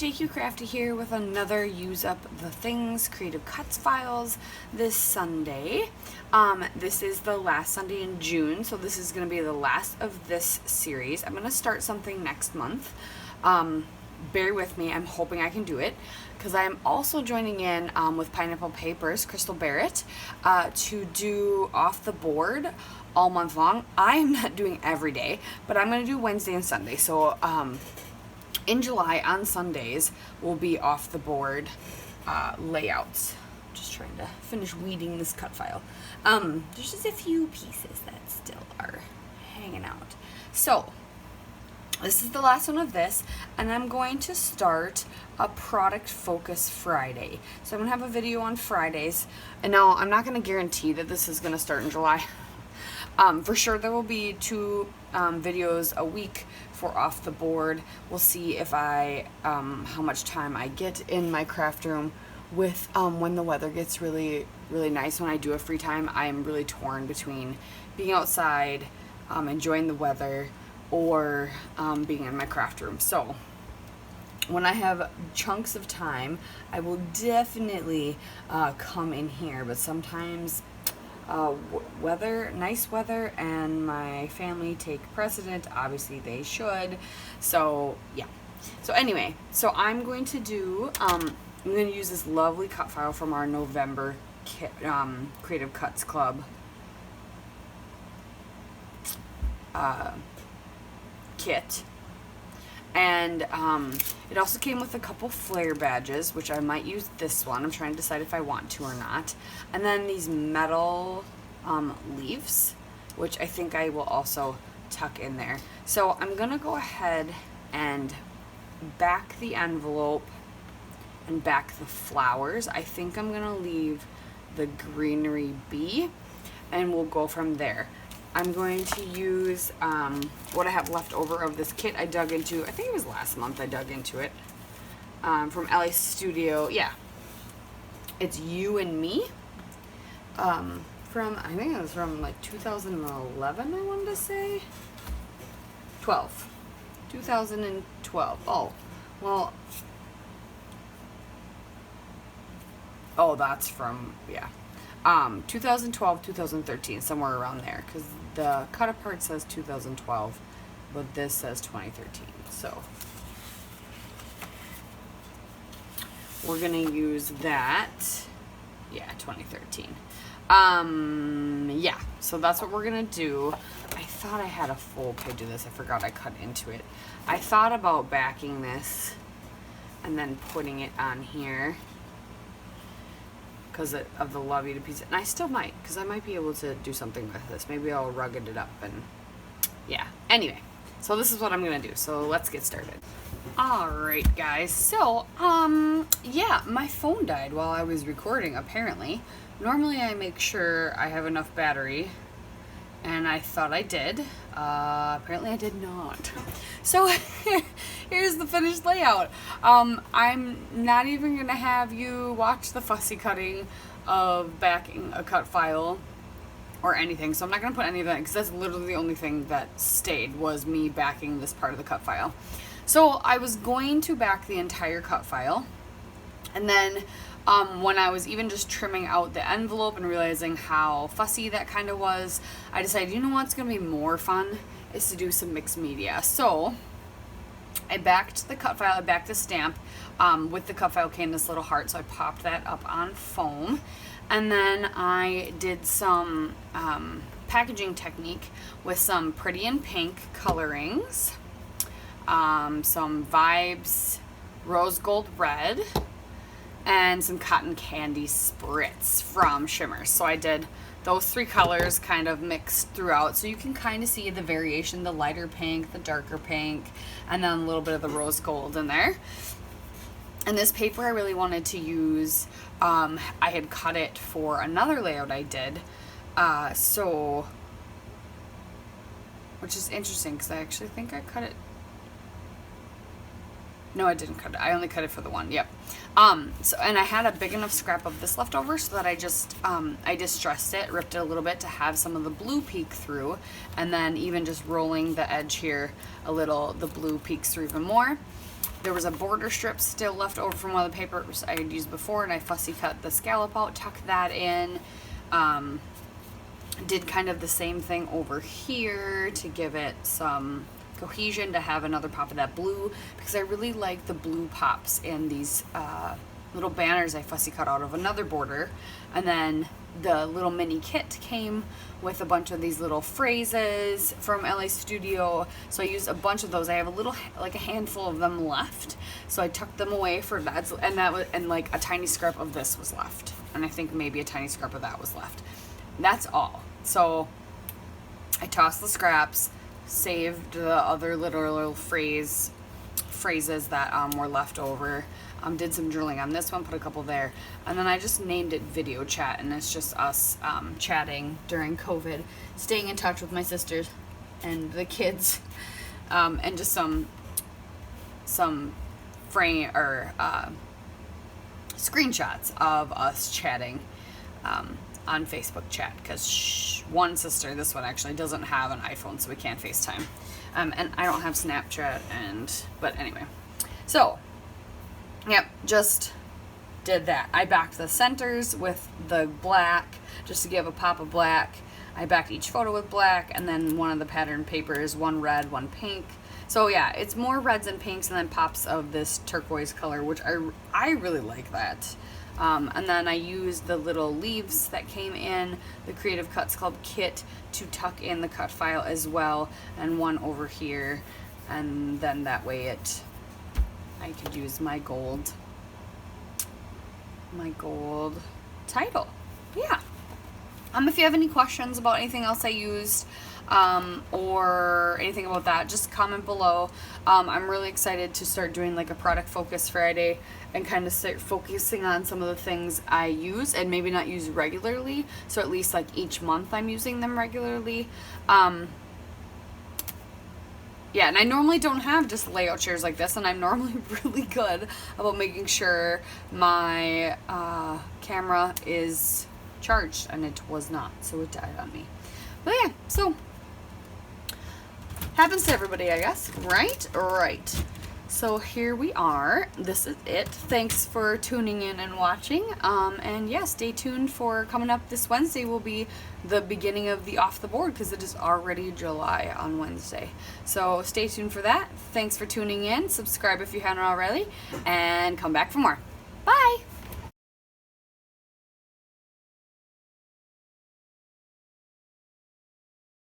JQ Crafty here with another Use Up the Things Creative Cuts files this Sunday. This is the last Sunday in June, so this is going to be the last of this series. I'm going to start something next month. Bear with me, I'm hoping I can do it, because I'm also joining in with Pineapple Papers, Crystal Barrett, to do off the board all month long. I'm not doing every day, but I'm going to do Wednesday and Sunday. So in July, on Sundays, will be off the board layouts. Just trying to finish weeding this cut file. There's just a few pieces that still are hanging out. So this is the last one of this, and I'm going to start a product focus Friday. So I'm going to have a video on Fridays, and now I'm not going to guarantee that this is going to start in July. For sure there will be 2 videos a week for off the board. We'll see if how much time I get in my craft room with when the weather gets really nice. When I do have free time, I'm really torn between being outside, enjoying the weather, or being in my craft room. So when I have chunks of time, I will definitely come in here, but sometimes nice weather and my family take precedent. Obviously they should. So yeah. So anyway, so I'm going to do, I'm going to use this lovely cut file from our November Creative Cuts Club kit. And it also came with a couple flare badges, which I might use this one. I'm trying to decide if I want to or not. And then these metal leaves, which I think I will also tuck in there. So I'm gonna go ahead and back the envelope and back the flowers. I think I'm gonna leave the greenery be, and we'll go from there. I'm going to use what I have left over of this kit I dug into. I think it was last month I dug into it. From Elle Studio. Yeah. It's You and Me. I think it was from like 2011, I wanted to say. 2012. Oh, well. Oh, that's from, yeah. 2012, 2013, somewhere around there, because the cut apart says 2012, but this says 2013. So we're gonna use that. Yeah, 2013. Yeah, so that's what we're gonna do. I thought I had a full page of this. I forgot I cut into it. I thought about backing this and then putting it on here because of the love you to pieces, and I still might, because I might be able to do something with this. Maybe I'll rugged it up, and yeah. Anyway, so this is what I'm gonna do. So let's get started. All right, guys. So yeah, my phone died while I was recording. Apparently, normally I make sure I have enough battery, and I thought I did. Apparently I did not. So here's the finished layout. I'm not even gonna have you watch the fussy cutting of backing a cut file or anything. So I'm not gonna put any of that, because that's literally the only thing that stayed, was me backing this part of the cut file. So I was going to back the entire cut file, and then when I was even just trimming out the envelope and realizing how fussy that kind of was, I decided, you know what's going to be more fun is to do some mixed media. So I backed the cut file, I backed the stamp. With the cut file came this little heart, so I popped that up on foam. And then I did some packaging technique with some Pretty in Pink colorings, some Vibes Rose Gold Red, and some cotton candy spritz from Shimmers. So I did those 3 colors kind of mixed throughout, so you can kind of see the variation, the lighter pink, the darker pink, and then a little bit of the rose gold in there. And this paper I really wanted to use, I had cut it for another layout I did, which is interesting, because I actually think I cut it. No, I didn't cut it. I only cut it for the one. Yep. So, and I had a big enough scrap of this left over, so that I just, I distressed it, ripped it a little bit to have some of the blue peek through, and then even just rolling the edge here a little, the blue peeks through even more. there was a border strip still left over from one of the papers I had used before, and I fussy cut the scallop out, tucked that in. Did kind of the same thing over here to give it some cohesion, to have another pop of that blue, because I really like the blue pops in these little banners I fussy cut out of another border. And then the little mini kit came with a bunch of these little phrases from LA Studio, so I used a bunch of those. I have a little, like a handful of them left, so I tucked them away for that, and like a tiny scrap of this was left, and I think maybe a tiny scrap of that was left. That's all. So I tossed the scraps, saved the other little phrases that were left over, did some drilling on this one, put a couple there, and then I just named it Video Chat, and it's just us chatting during COVID, staying in touch with my sisters and the kids, and just some frame or screenshots of us chatting on Facebook chat, because one sister, this one actually, doesn't have an iPhone, so we can't FaceTime, and I don't have Snapchat, but anyway, so yep, just did that. I backed the centers with the black just to give a pop of black. I backed each photo with black, and then one of the pattern papers, one red, one pink. So yeah, it's more reds and pinks, and then pops of this turquoise color, which I really like that. And then I used the little leaves that came in the Creative Cuts Club kit to tuck in the cut file as well, and one over here, and then that way I could use my gold title. Yeah. If you have any questions about anything else I used, or anything about that, just comment below. I'm really excited to start doing like a product focus Friday and kind of start focusing on some of the things I use and maybe not use regularly. So at least like each month I'm using them regularly. Yeah, and I normally don't have just layout chairs like this, and I'm normally really good about making sure my camera is charged, and it was not, so it died on me. But yeah, so happens to everybody, I guess, right? Right. So here we are. This is it. Thanks for tuning in and watching. And yeah, stay tuned for coming up this Wednesday will be the beginning of the Off the Board, because it is already July on Wednesday. So stay tuned for that. Thanks for tuning in. Subscribe if you haven't already, and come back for more. Bye!